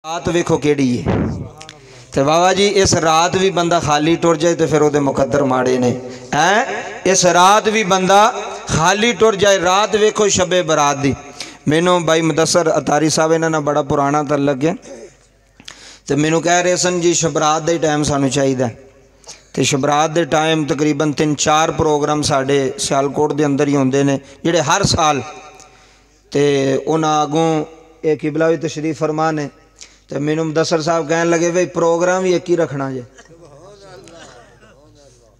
रात वेखो केड़ी है। तो बाबा जी इस रात भी बंदा खाली टुर जाए तो फिर वो मुकद्दर माड़े ने हैं। इस रात भी बंदा खाली टुर जाए। रात वेखो शबे बरात दी। मैनू भाई मुदस्सर अतारी साहब इन्होंने बड़ा पुराना तल्लक है तो मैनू कह रहे सन जी शबरात का टाइम सानू चाहिए। तो शबरात के टाइम तकरीबन 3-4 प्रोग्राम साढ़े सियालकोट के अंदर ही होंगे ने जिहड़े हर साल। तो उन्होंने अगों एक किबला भी तशरीफ फरमा ने। तो मैनू मुदस्सर साहब कहन लगे भाई प्रोग्राम भी एक ही रखना जे,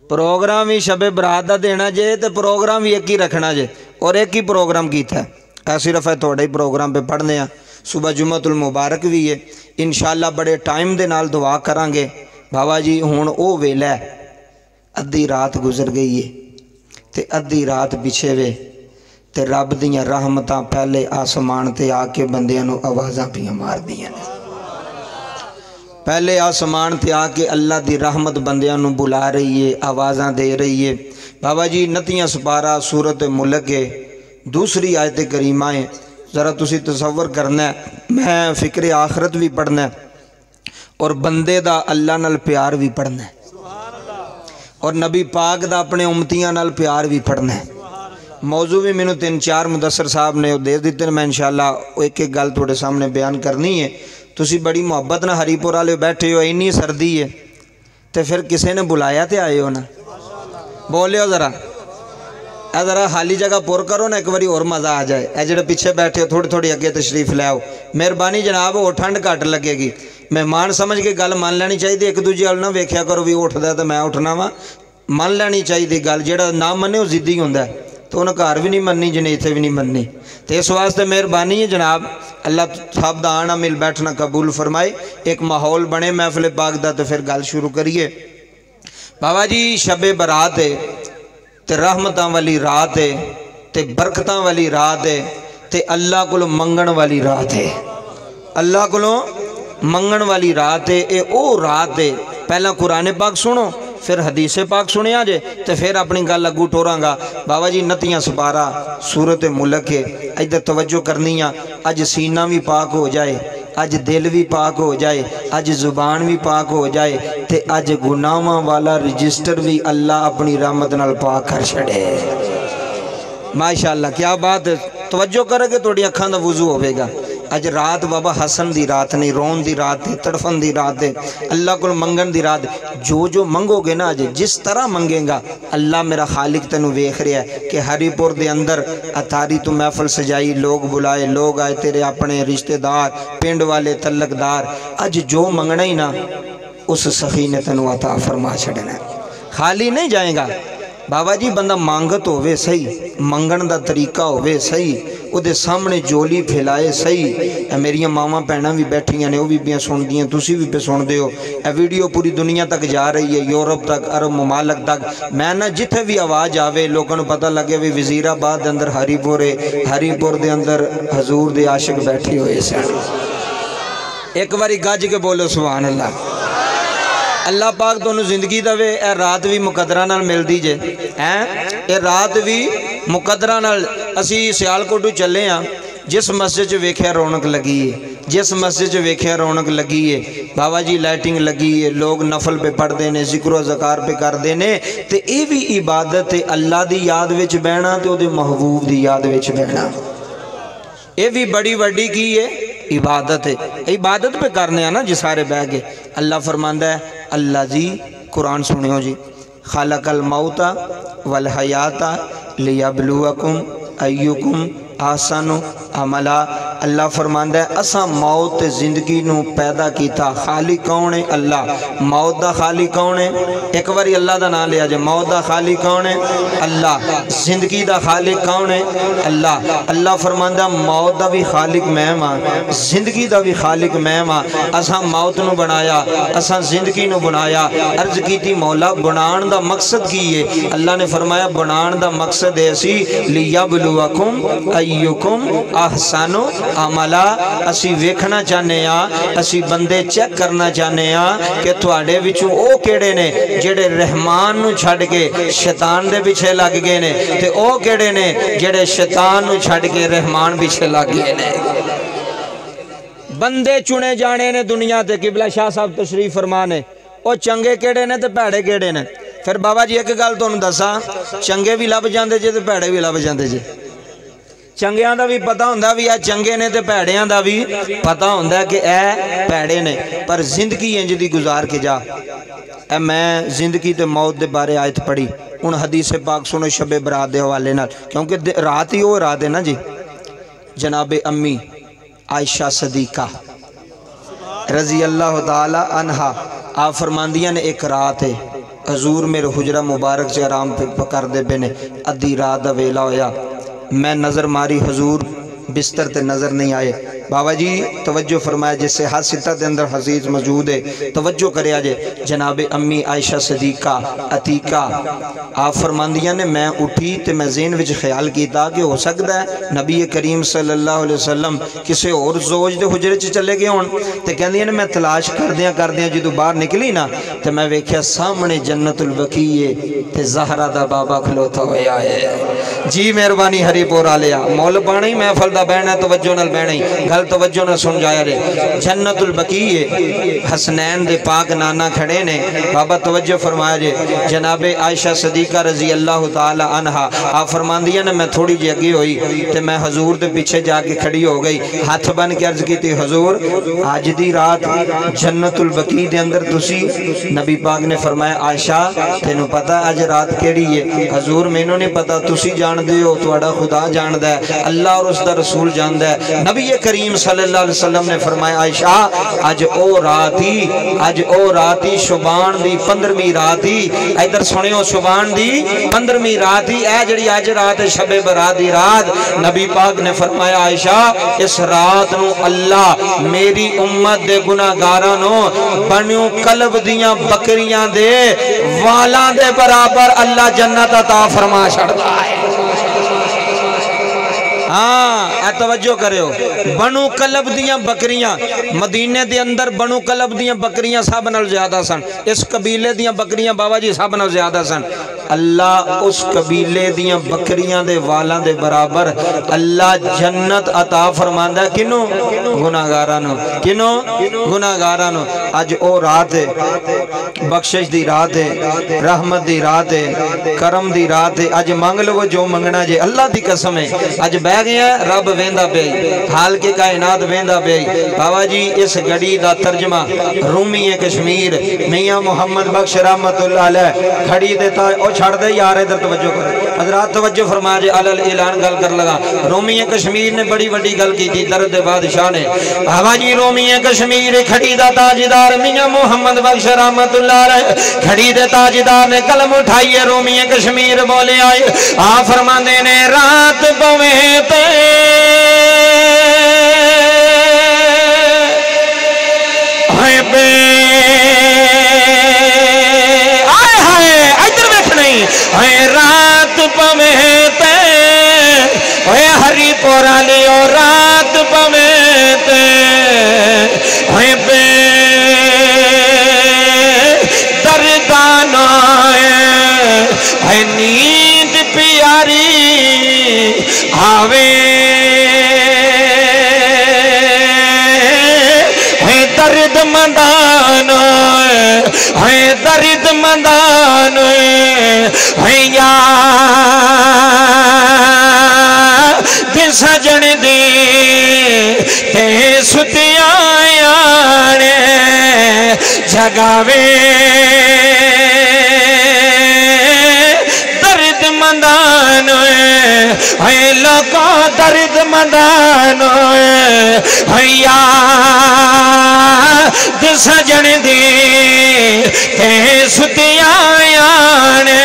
प्रोग्राम ही शबे बरात का देना जे तो प्रोग्राम भी एक ही रखना जे। और एक ही प्रोग्राम किया है सिर्फ है थोड़े ही प्रोग्राम पे पढ़ने हैं। सुबह जुम्मतुल मुबारक भी है इंशाअल्लाह बड़े टाइम दे नाल दुआ करांगे। बाबा जी हुण ओ वेला अद्धी रात गुजर गई है तो अद्धी रात पिछे वे तो रब दियां रहमतां पहले आसमान ते आके बंदियां नूं आवाज़ां पियां मार दियां ने। पहले आसमान ते आके अल्लाह दी रहमत बंदियां नूं बुला रही है, आवाज़ां दे रही है। बाबा जी 29 सुपारा सूरत मुल्क है, दूसरी आयत करीमा है। ज़रा तुसी तसव्वुर करना है, मैं फ़िक्र आखरत भी पढ़ना है और बंदे दा अल्लाह नाल प्यार भी पढ़ना है और नबी पाक दा अपने उम्मतियां नाल प्यार भी पढ़ना है। मौजू भी मैनू 3-4 मुदस्सर साहब ने दे दिते ने। मैं इंशाअल्लाह एक एक गल तुहाडे सामने बयान करनी है। तुसी बड़ी मुहब्बत ना हरीपुर वाले बैठे हो, इन्नी सर्दी है तो फिर किसी ने बुलाया तो आए हो ना। बोलियो ज़रा खाली जगह पुर करो ना एक बारी और मज़ा आ जाए। ए जेड़े पीछे बैठे हो थोड़ी थोड़ी अगे तशरीफ ले आओ। मेहरबानी जनाब वो ठंड घट लगेगी। मेहमान समझ के गल मान लैनी चाहिए। एक दूजे वाल ना वेख्या करो भी उठदा तो मैं उठना वा। मान लैनी चाहिए गल। जेड़ा ना मने वो जिद्दी हुंदा है तो उन्हें घर भी नहीं मननी जिन्हें इत्थे भी नहीं मननी। तो इस वास्ते मेहरबानी है जनाब अल्लाह साहब दा आना मिल बैठना कबूल फरमाए। एक माहौल बने महफिल पाक दा तो फिर गल शुरू करिए। बाबा जी शबे बरात है तो रहमतां वाली रात है तो बरकतां वाली रात है तो अल्लाह कोलों मंगण वाली रात है। अल्लाह कोलों मंगण वाली रात है। ये ओ रात है। पहला कुरान पाक सुनो फिर हदीस पाक सुनिया जे तो फिर अपनी गल अगू टोरांगा। बाबा जी 29 सुपारा सूरत मुल्क है। इधर तवज्जो करनी आ। अज सीना भी पाक हो जाए, अज दिल भी पाक हो जाए, अज जुबान भी पाक हो जाए तो अज गुनाहां वाला रजिस्टर भी अल्लाह अपनी रहमत नाल पाक कर छड़े। माशाअल्लाह क्या बात है। तवज्जो करोगे थोड़ी अखां दा वुजू होवेगा। अज रात बाबा हसन दी रात नहीं, रोन दी रात है, तड़फन दी रात है, अल्लाह को मंगन दी रात। जो मंगोगे ना अज जिस तरह मंगेगा अल्लाह मेरा खालिक तेनू वेख रहा है कि हरीपुर दे अंदर अतारी तू महफल सजाई, लोग बुलाए, लोग आए तेरे अपने रिश्तेदार, पिंड वाले, तल्लकदार। अज जो मंगना ही ना उस सखी ने तेनू अता फरमा छड़ना। खाली नहीं जाएगा। बाबा जी बंदा मांगत होवे सही, मंगण दा तरीका होवे सही, उहदे सामने जोली फैलाए सही। मेरिया मावां भैणां भी बैठियां ने, वो भी सुनदियां, तुसी भी पे सुनते हो। यह वीडियो पूरी दुनिया तक जा रही है, यूरोप तक, अरब ममालक तक। मैं ना जिथे भी आवाज़ आवे लोगों को पता लगे भी वजीराबाद के अंदर हरीपुर है, हरीपुर के अंदर हजूर दे आशिक बैठे हुए सन। एक बारी गज के बोलो सुभान अल्लाह। अल्लाह पाक तुहानू जिंदगी देवे। यह रात भी मुकद्दरां नाल मिलदी जे हैं। ये रात भी मुकद्दरां नाल। असी सियालकोट चले हाँ, जिस मस्जिद च वेख्या रौनक लगी है, जिस मस्जिद च वेख्या रौनक लगी है बाबा जी लाइटिंग लगी है, लोग नफल पे पढ़ते हैं, जिक्र ज़कार पे करते हैं। तो ये भी इबादत है। अल्लाह की याद विच बहना तो उहदे महबूब की याद विच बहना, ये भी बड़ी वड्डी की है इबादत है। इबादत पे करने ना जी सारे बह गए। अल्लाह फरमांदा है अल्लाह जी कुरान सुनियो जी, खालकल मौता वल हयाता लियबलुवकुम अय्युकुम आसनु अमला। अल्लाह फरमांदा है असा मौत जिंदगी नू पैदा किया। खालिक कौन है? अल्लाह। मौत दा खालिक कौन है? एक बारी अल्लाह दा नाम लिया जे। मौत दा खालिक कौन है? अल्लाह। जिंदगी दा खालिक कौन है? अल्लाह। अल्लाह फरमांदा मौत दा भी खालिक मैं वा, जिंदगी दा भी खालिक मैं वा। असा मौत नू बनाया, असा जिंदगी नू बनाया। अर्ज की मौला बनाण दा मकसद की है? अल्लाह ने फरमाया बनाण दा मकसद है सी लियबलुवकुम अय्युकुम अहसनु अमला। असी वेखना चाहते हाँ, असी बंदे चेक करना चाहते हाँ कि तुहाडे विचों ओ केड़े ने जेड़े रहमान नू छड्ड के शैतान दे पिछे लग गए ने, ते ओ केड़े ने जेड़े शैतान नू छड्ड के रहमान पिछे लग गए ने। بندے چنے جانے نے دنیا تے قبلہ شاہ صاحب تشریف فرمانے او چنگے کیڑے نے تے پیڑے کیڑے نے پھر بابا جی ایک گل تانوں دساں چنگے بھی لب جاندے جے تے پیڑے بھی لب جاندے جے چنگیاں دا بھی پتہ ہوندا بھی اے چنگے نے تے پیڑیاں دا بھی پتہ ہوندا کہ اے پیڑے نے پر زندگی انج دی گزار کے جا اے میں زندگی تے موت دے بارے آیت پڑھی ان حدیث پاک سنو شب برات دے حوالے نال کیونکہ رات ہی وہ رات ہے نا جی جناب امی عائشہ صدیقہ رضی اللہ تعالی عنہا آپ فرماندیاں نے ایک رات ہے حضور میرے حجرہ مبارک سے آرام پہ کر دے بینے ادھی رات دا ویلا ہویا میں نظر ماری حضور بستر تے نظر نہیں آئے بابا جی توجہ فرمایا جس سے ہر ستہ دے اندر حدیث موجود ہے توجہ کرے آجے جناب امی عائشہ صدیقہ عتیقہ آپ فرماندیاں نے میں اٹھی تے میں ذہن وچ خیال کیتا کہ ہو سکتا ہے نبی کریم صلی اللہ علیہ وسلم کسے اور زوج دے حجرے چ چلے گئے ہون تے کہندیاں نے میں تلاش کردیاں جدوں باہر نکلی نا تے میں ویکھیا سامنے جنت البقیع تے زہرا دا بابا کھلوتا ہویا ہے جی مہربانی ہری پورا لیا مول پانی محفل دا بہنا توجہ نال بہنی گل توجہ نہ سن جایا رہے جنت البقیع حسنین دے پاک نانا کھڑے نے بابا توجہ فرمایا جے جناب عائشہ صدیقہ رضی اللہ تعالی عنہا آپ فرماندیاں نے میں تھوڑی جی اگی ہوئی تے میں حضور دے پیچھے جا کے کھڑی ہو گئی ہاتھ بن کے عرض کی تھی حضور آج دی رات جنت البقیع دے اندر تسی نبی پاک نے فرمایا عائشہ تینوں پتا آج رات کیڑی ہے حضور مینوں نہیں پتا تسی جان دے ہو تواڈا خدا جان دا ہے اللہ اور اس دا رسول جان دا ہے نبی کریم صلی اللہ علیہ وسلم نے فرمایا عائشہ آج او راتی شبان دی 15ویں رات ہی ادھر سنیو شبان دی 15ویں رات ہی اے جڑی اج رات شب برات دی رات نبی پاک نے فرمایا عائشہ اس رات نو اللہ میری امت دے گناہگاراں نو بنیو کلب دیاں بکریاں دے والاں دے برابر اللہ جنت عطا فرما چھڑدا ہے ہاں توجہ کرے ہو بنو کلب دیاں بکریاں مدینے دے اندر بنو کلب دیاں بکریاں سب نال زیادہ سن اس قبیلے دیاں بکریاں بابا جی سب نال زیادہ سن اللہ اس قبیلے دیاں بکریاں دے والاں دے برابر اللہ جنت عطا فرماندا ہے کنوں گناہگاراں نو کنوں گناہگاراں نو اج او رات ہے بخشش دی رات ہے رحمت دی رات ہے کرم دی رات ہے اج مانگ لو جو منگنا جے اللہ دی قسم ہے اج بہ گیا رب ویندا پے حال کے کائنات ویندا پے بابا جی اس گھڑی دا ترجمہ رومی کشمیر میاں محمد بخش رحمت اللہ علیہ کھڑی دیتا او چھڑ دے یار ادھر توجہ کر حضرات توجہ فرما جے علل اعلان گل کر لگا رومی کشمیر نے بڑی بڑی گل کی تھی درد بادشاہ نے بابا جی رومی کشمیر کھڑی دا تاجدار میاں محمد بخش رحمت اللہ علیہ کھڑی دے تاجدار نے قلم اٹھائی رومی کشمیر بولے آئے آ فرماندے نے رات پویں تے ہائے بے آئے ہائے ادھر بیٹھ نہیں ہائے رات پویں تے ہوئے ہری پورا لیو رات پویں تے ہائے بے دردانہ ہے نیند پیاری آوے ہے درد مندان ہے درد مندان ہے یا دن سجن دی تے ستیاں یانے جگاوے درد مندان ہے لوکا درد مندان ہے یا دس سجن دی تے ستیاں یانے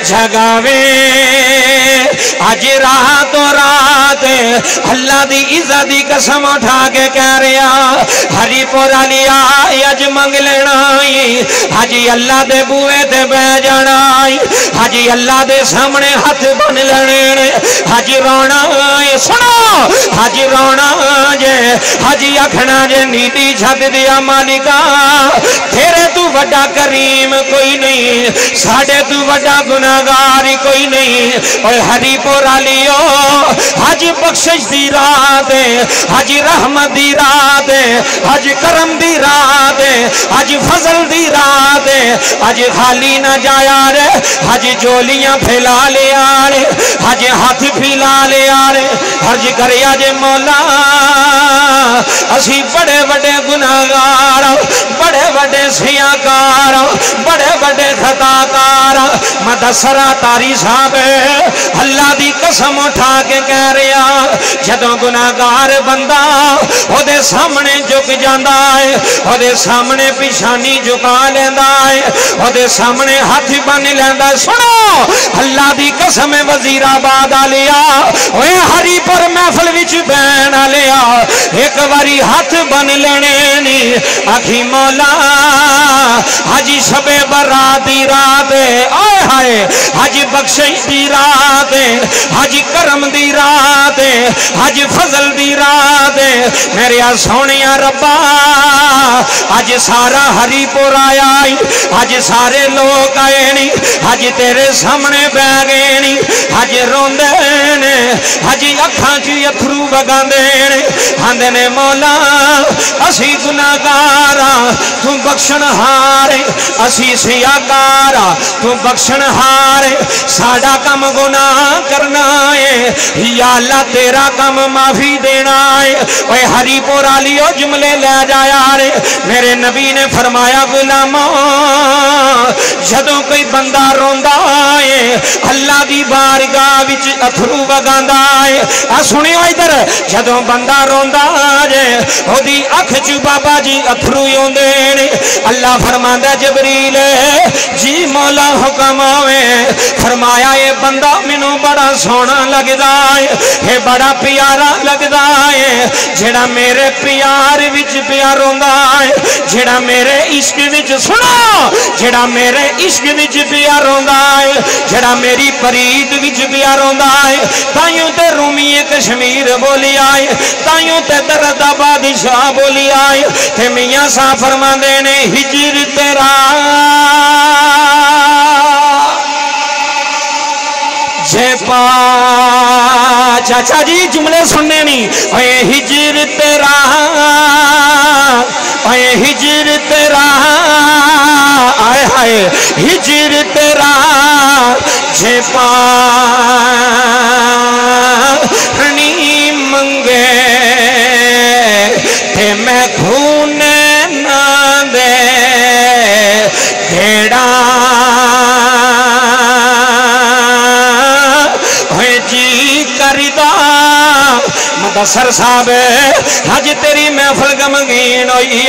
جگاوے آج رات و رات اللہ دی عزت دی قسم اٹھا کے کہہ رہا ہری پورا لیا اج منگ لینا حجی اللہ دے بوئے تے بہ جانا حجی اللہ دے سامنے ہاتھ بن لینے حجی رونا سنو حجی رونا جے حجی اکھنا جے نیٹی چھت دیا مالکا تیرے تو वड्डा करीम कोई नहीं, साढ़े तू वड्डा गुनाहगार कोई नहीं। और हरीपुर वालियो हज बख्शिश दी रात है, हज रहमत दी रात है, हज करम दी रात है, हज फजल दी रात है। हज खाली ना जाया रे, हज जोलियां फैला ले आरे, हज हाथ फैला ले आरे। हज करे जे मौला असी बड़े बड़े गुनाहगार, बड़े बड़े सियाकार, बड़े बड़े खताकार। मदसरा तारी साहब अल्लाह दी कसम उठा के कह रहा, जदों गुनाहगार बंदा ओदे सामने झुक जांदा है, ओदे सामने पिछानी झुका लेंदा है, ओदे सामने हाथ बन लेंदा। सुनो अल्लाह दी कसम वजीराबाद आलिया, ओए हरीपुर महफिल विच बैन आलिया, एक बारी हाथ बन लेने नी, आखी मौला हाजी शबे बरात दी रात है, आए हाय हाजी बख्शिश दी रात है, हाजी करम दी रात है, हाजी फजल दी रात है। मेरे सोनिया रब्बा आज सारा हरीपुर आया, आज सारे लोग आए नी, आज तेरे सामने बह गए नी, आज रोंदे ने, आज अखां च अथरू वगांदे ने, आंदे ने मौला असी गुनाहगार तू बख्शनहार, असी सियाकार तू बख्शनहार। साडा कम गुनाह करना है या अल्लाह तेरा कम माफी देना है। ओए हरीपुर वालियो जुमले ले जाया रे, मेरे नबी ने फरमाया गुलामो जदों कोई बंदा रोंदा है अल्लाह दी बारगाह विच अथरू वगांदा है। आ सुनियो इधर, जदों बंदा रोंदा जे ओदी अख च बाबा जी अथरू आउंदे ने। अल्लाह फरमांदा जबरील जी मौला हुक्म आवे, फरमाया ये बंदा मैनू बड़ा सोहना लगदा है, ये बड़ा प्यारा लगदा है, जेड़ा मेरे प्यार विच प्यार होंदा है, जेड़ा मेरे इश्क विच सुनो, जेड़ा मेरे इश्क विच प्यार होंदा है, जेड़ा मेरी फरीद विच प्यार होंदा है। ताइयों ते रूमी कश्मीर बोली आए, ताइयों ते दर्द बादशाह बोली आए, ते मियां साहब फरमांदे ने हिजर तेरा पा। चाचा जी जुमले सुनने नहीं, ओए हिजर तेरा, ओए हिजर तेरा, आए हाय हिजर तेरा जे पानी मंगे ते मैं खून ना दे घेड़ा मुदस्सर साहब हज तेरी महफिल गमगीन होई,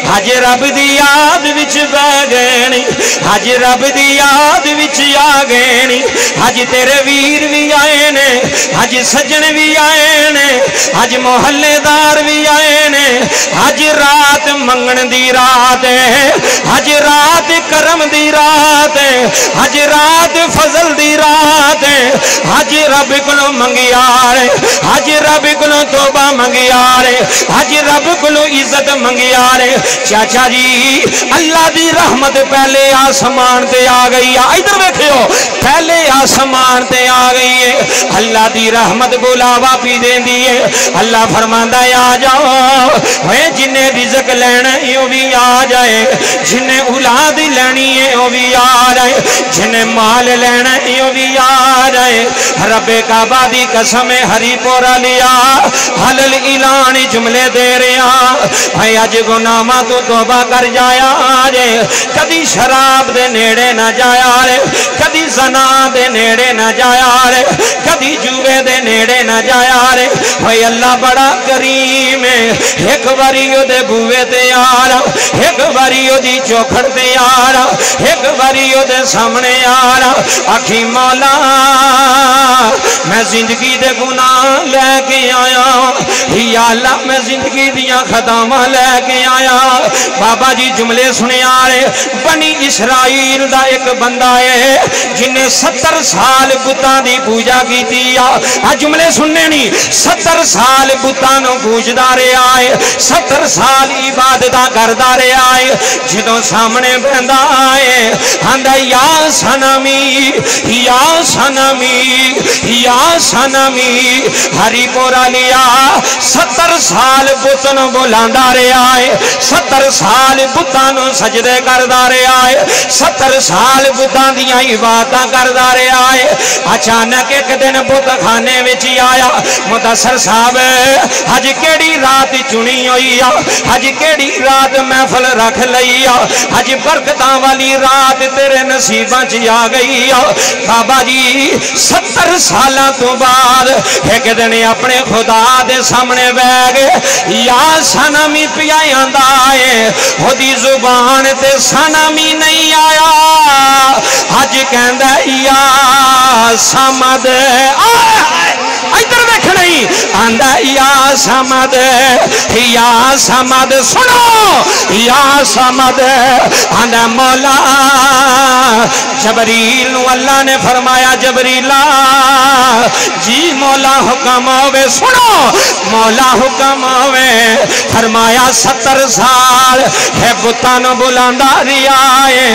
हज रब दी याद विच बह गए, हज रब दी याद विच आ गए, हज तेरे वीर भी आए ने, हज सज्जन भी आए ने, हज मोहल्लेदार भी आए ने। हज रात मंगण दी रात है, हज रात करम दी रात है, हज रात फजल दी रात है, हज रब कोलों मंगिया रे, हज रब कोलों तौबा मंगिया रे, हज रब कोलों इज्जत मंगिया रे। चाचा जी अल्लाह दी रहमत पहले आसमान ते आ गई है, इधर देखियो पहले आसमान ते आ गई है। अल्लाह दी रहमत बुलावा पी देंदी है। अल्लाह फरमांदा है आ जाओ, वे जिन्हें रिज़्क लेना है वो भी आ जाए, जिन्हें औलाद लेनी है वो भी आ जाए, जिन्हें माल लेना है वो भी आ जाए। रब्बे काबा दी कसम हरीपुर लिया हलल ऐलान जुमले दे रहा है। अज गुनाहां तो तौबा कर जाया रे, कदी शराब दे नेड़े ना जाया रे, कदी ज़ना दे नेड़े ना जाया रे, कदी जुए दे नेड़े ना जाया रे। भाई अल्लाह बड़ा करीम है, एक बारी ओदे बूहे ते आ रहा, एक बारी ओदी चौखड़ ते आ रहा, एक बारी ओदे सामने आ रहा। आखी मौला मैं जिंदगी दे गुनाह लैके आया, या अल्लाह मैं जिंदगी दियां खतावां लैके के आया बाबा जी जुमले सुने आए बनी इसराइल दा एक बंदा है जिन्हें 70 साल बुतां दी पूजा की जुमले सुनने नहीं 70 साल बुतां नूं पूजदा रहा है 70 साल इबादत करदा रहा है जदों सामने बंदा आए आंदा या सनमी या सनमी या सनमी हरिपुरा लिया 70 साल बुत नूं बुलांदा रहा है 70 साल बुतां नूं सजदे करदा रहा है 70 साल बुतां दियां इबादतां करदा रहा है अचानक एक दिन बुत खाने विच आया मुदस्सर साहब अज केड़ी रात चुनी हुई आ अज केड़ी रात महफल रख लई आ अज बरकतां वाली रात तेरे नसीबां च आ गई आ बाबा जी 70 सालां तो बाद एक दिन अपने खुदा दे सामने बैठ गए या सनमी पिया आंदा है ओदी जुबान ते सनमी नहीं आया अज कहंदा या समद इधर देख नहीं आंदा या समद सुनो या समद आंदा मौला जबरील नू अल्लाह ने फरमाया जबरीला जी मौला हुक्म होवे सुनो मौला हुक्म होवे फरमाया 70 साल है बुतां नू बुलांदा रहा है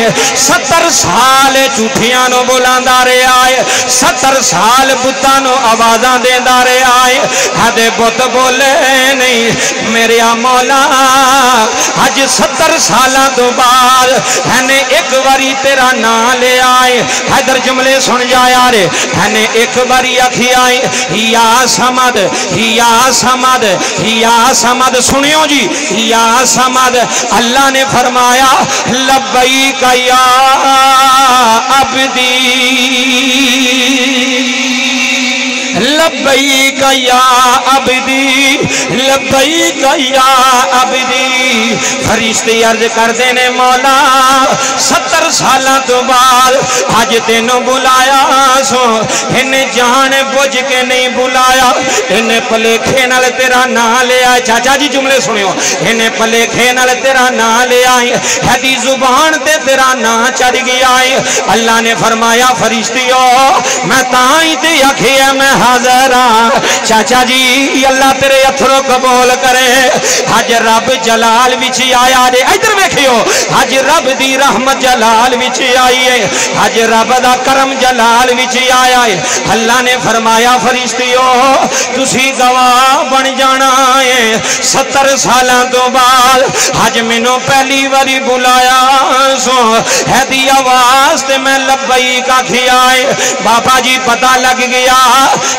70 साल झूठियां नू बुलांदा रहा है 70 साल बुतां नू आवाज़ां देंदा रहा है हदे बुत बोले नहीं मेरे मौला अज 70 सालां तो बाद हैने एक बारी तेरा नाम ले आए हैदर जुमले सुन जा यार हैने एक बारी आखी आए या समद या समद या समद सुनियो जी या समद अल्लाह ने फरमाया लब्बैक या अब्दी लब्बैक या अब्दी लब्बैक या अब्दी फरिश्ते अर्ज करते ने मौला 70 सालां तो बाद अज तेनों बुलाया सो इन्हें जान बुझ के नहीं बुलाया इन्हें भलेखे नाल तेरा नाम लिया चाचा जी जुमले सुनियो इन्हें भलेखे नाल तेरा नाम लिया है जुबान ते तेरा नाम चढ़ गया है अल्लाह ने फरमाया फरिश्तियों मैं ताई ते आखिया मैं हाज़र हाँ चाचा जी अल्लाह तेरे अथरों कबूल करे अज रब जलाल विच आया रे इधर वेखियो अज रब दी रहमत जलाल विच आई है अज रब दा करम जलाल विच आया है अल्लाह ने फरमाया फरिश्तियों तुसी गवाह बन जाना है 70 सालां तो बाद अज मैनू पहली बारी बुलाया सो हैदी आवाज ते मैं लब्बैक आखिया है बाबा जी पता लग गया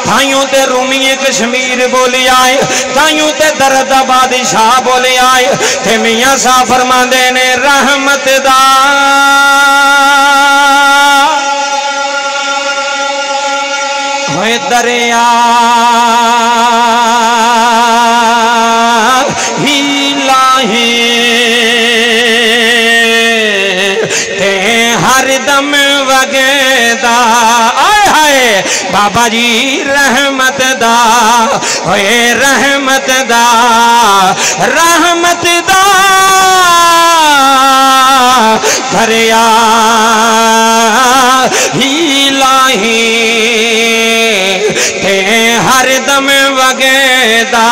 ताइयों ते रूमीए कश्मीर बोले आए ताइयों ते दर्द बादशाह बोले आए ते मियां साहब फरमांदे ने रहमत दा होए दरिया ही लाहे ते हर दम वगदा बाबा जी रहमत दा होए रहमत दा दरिया ही लाही ते हर दम वगदा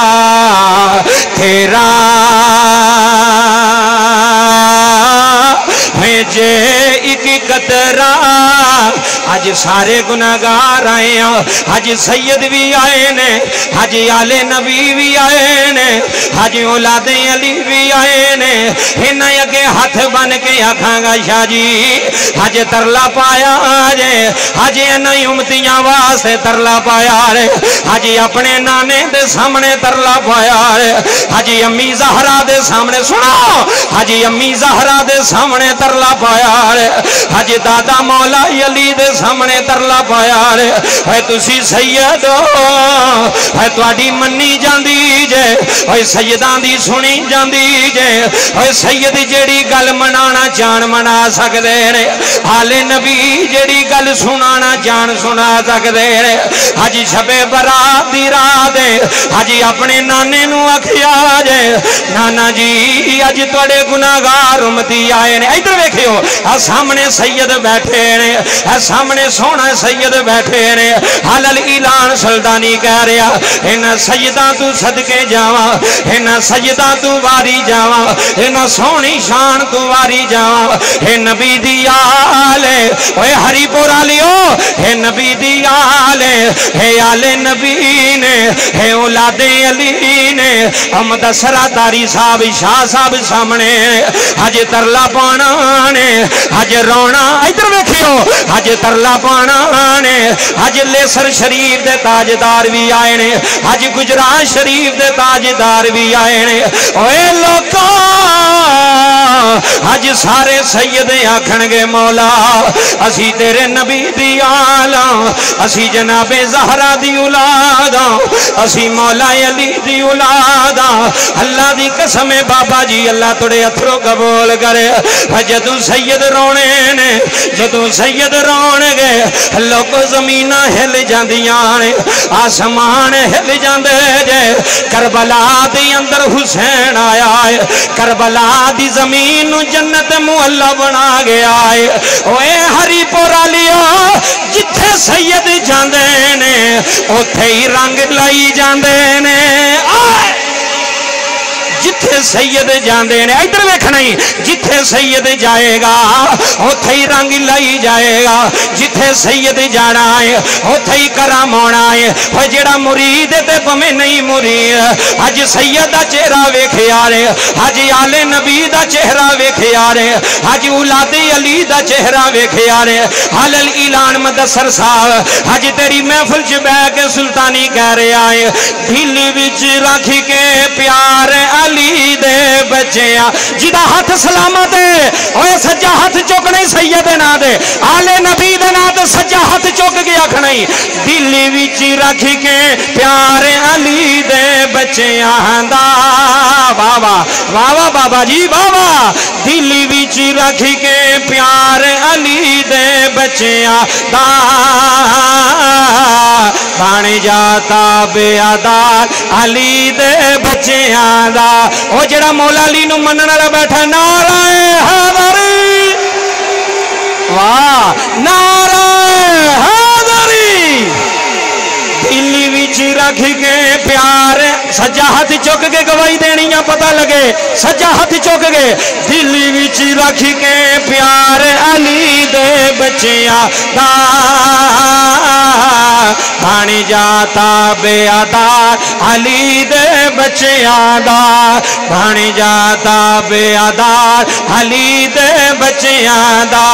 तेरा जे एक कतरा अज सारे गुनाहगार आए हैं अज सैयद भी आए ने अज आले नबी भी आए ने अज औलादे अली भी आए ने इन्हें अगे हाथ बन के आखांगा शाह जी अज तरला पाया जे अज इन्हें उमतियां वास्ते तरला पाया रे अज अपने नाने दे सामने तरला पाया रे अज अम्मी ज़हरा दे सामने सुनो حجی امی زہرا دے سامنے ترلا پایا رے حجی دادا مولا علی دے سامنے ترلا پایا رے اے تسی سید اے تواڈی منی جاندی جے اے سیداں دی سنی جاندی جے اے سید جیڑی گل منانا جان منا سکدے نے آل نبی جیڑی گل سنانا جان سنا سکدے نے حجی شب برات دی رات حجی اپنے نانے نو آکھیا جے نانا جی اج تواڈے گناہگار امتی آئے نے ادھر ویکھیو سامنے سید بیٹھے نے سامنے سونا سید بیٹھے نے حلال اعلان سلطانی کہہ رہا ان سیداں تو صدقے جاواں ان سیداں تو واری جاواں ان سونی شان تو واری جاواں اے نبی دی آل اے ہری پور والیو اے نبی دی آل اے آل نبی نے اے اولاد علی نے احمد سراداری صاحب شاہ صاحب سامنے حج ترلا پانا نے حج رونا ادھر ویکھیو حج ترلا پانا نے حج لیسر شریف دے تاجدار بھی آئے نے حج گجرات شریف دے تاجدار بھی آئے نے اوے لوکاں حج سارے سید آکھنگے مولا اسی تیرے نبی دی آلاں اسی جناب زہرا دی اولاداں اسی مولا علی دی اولاداں اللہ دی قسم بابا جی اللہ توڑے اتھرو قبول کرے جدوں سید رونے نے جدوں سید رونے گے لوگ زمینہ ہل جاندیاں نے آسمان ہل جاندے جے کربلا دی اندر حسین آیا ہے کربلا دی زمین جنت معلّہ بنا گیا ہے اوے ہری پورا لیا جتھے سید جاندے نے اوتھے ہی رنگ لائی جاندے نے آئے جتھے سید جاندے نے ادھر ویکھنا ہی جتھے سید جائے گا اوتھے ہی رنگ لائی جائے گا جتھے سید جانا ہے اوتھے ہی کرام ہونا ہے وہ جڑا مرید تے پمیں نہیں مرید حج سید دا چہرہ ویکھیا رے حج آل نبی دا چہرہ ویکھیا رے حج اولاد علی دا چہرہ ویکھیا رے حلال اعلان مدثر صاحب حج تیری محفل چ بیٹھ کے سلطانی کہہ رہا ہے دل وچ رکھ کے پیار علی دے بچیاں جدا ہاتھ سلامت ہے اوے سجا ہاتھ چک نہیں سید نا دے آل نبی دے نا تے سجا ہاتھ چک گیا کھنائی دل وچ رکھ کے پیار علی دے بچیاں دا بابا بابا بابا جی بابا دل وچ رکھ کے پیار علی دے بچیاں دا بن جاتا بے آدار علی دے بچیاں دا او جڑا مولا علی نو منن والا بیٹھا نعرہ حیدری واہ نعرہ حیدری دل وچ رکھ کے پیار سجا ہاتھ چک کے گواہی دینی یا پتہ لگے سجا ہاتھ چک کے دل وچ رکھ کے پیار علی دے بچیاں دا بن جاتا بے آدار علی دے بچیاں دا بن جاتا بے آدار علی دے بچیاں دا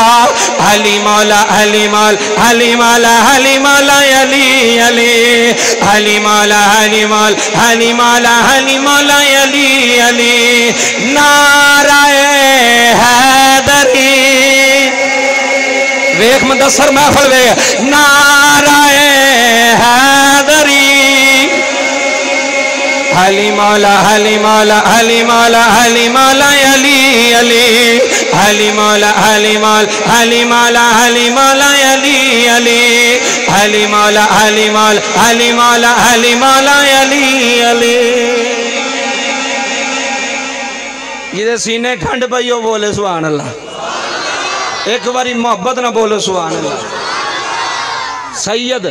علی مولا علی مولا علی مولا علی مولا علی علی علی مولا علی مولا علی مولا علی مولا علی علی نعرہ حیدری ویکھ مدثر محفل ویکھ نعرہ حیدری علی مولا علی مولا علی مولا علی مولا علی علی علی مولا علی مولا علی مولا علی مولا علی علی علی مولا علی مولا علی مولا علی مولا علی علی یہ سینے کھنڈ پئیو بولے سبحان اللہ ایک باری محبت نہ بولو سبحان اللہ سید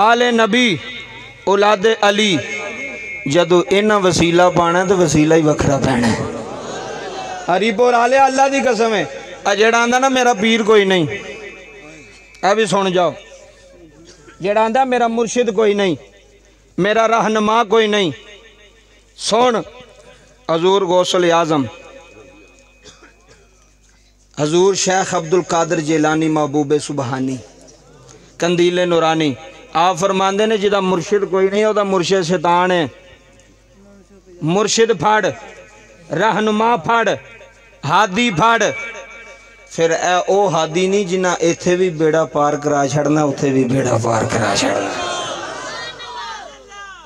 آل نبی اولاد علی جدو اینا وسیلہ پانا ہے تو وسیلہ ہی وکھرا پہنا ہے ہری پور آلے اللہ دی قسم ہے جڑا آندہ نا میرا پیر کوئی نہیں ابھی سن جاؤ جڑا آندہ میرا مرشد کوئی نہیں میرا رہنما کوئی نہیں سن حضور غوث الاعظم حضور شیخ عبدالقادر جیلانی محبوب سبحانی کندیل نورانی آپ فرماندے نے جدا مرشد کوئی نہیں ہوتا مرشد شیطان ہے مرشد پھاڑ रहनुमा फड़, हादी फड़। फिर ए ओ हादी नहीं जिन्ना इत्थे भी बेड़ा पार करा छड़ना, उत्थे भी बेड़ा पार करा छड़ना।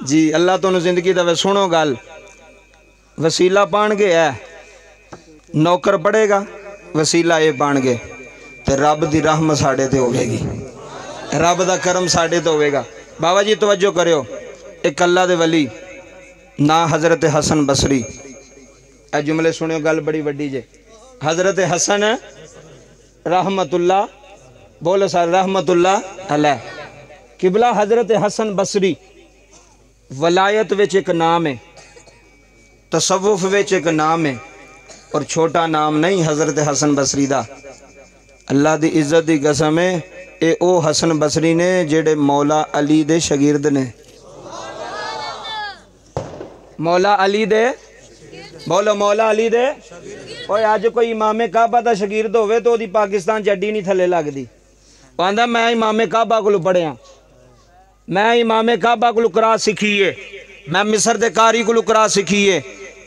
जी अल्लाह तुहानू जिंदगी दवे। सुनो गल, वसीला पाण गया नौकर पड़ेगा, वसीला ये बन गए तो रब दी रहमत साढ़े ते होगी, रब दा करम साढ़े ते होगा। बाबा जी तवज्जो करियो, एक अल्लाह दे वली ना हज़रत हसन बसरी, ए जुमले सुनियो, गल बड़ी वड्डी जे। हज़रत हसन रहमतुल्लाह, बोलो सर रहमतुल्लाह अलैह किबला। हज़रत हसन बसरी वलायत विच एक नाम है, तसव्वुफ विच एक नाम है, और छोटा नाम नहीं हज़रत हसन बसरी दा। अल्लाह दी इज्जत दी कसम है, ए ओ हसन बसरी ने जेड़े मौला अली दे शगिर्द ने। मौला अली दे, बोलो मौला अली दे। ओए अज कोई इमामे काबा दा शगिर्द होवे तो ओदी पाकिस्तान जड्डी नहीं थले लगदी। वो आंदा मैं इमामे काबा कोल पढ़िया, मैं इमामे काबा कोल करा सीखीए, मैं मिस्र दे कारी कोल करा सीखीए।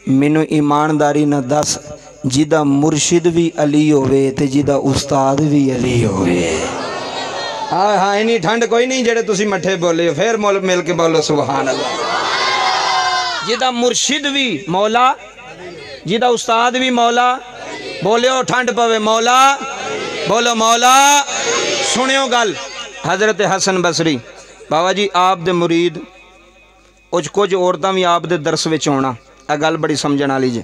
मैनू ईमानदारी ना दस, जिदा मुर्शिद भी अली होवे ते जिदा उस्ताद भी अली होवे। हाँ हाँ इन्नी ठंड कोई नहीं जेड़े तुसी मठे बोले हो, फिर मोल मिल के बोलो सुभान अल्लाह। जिदा मुर्शिद भी मौला, जिदा उस्ताद भी मौला, बोलियो ठंड पवे मौला, बोलो मौला। सुनियो गल, हज़रत हसन बसरी बाबा जी आप दे मुरीद, कुछ औरतां भी आप दे दरस विच आउणा, आ गल बड़ी समझण वाली जे।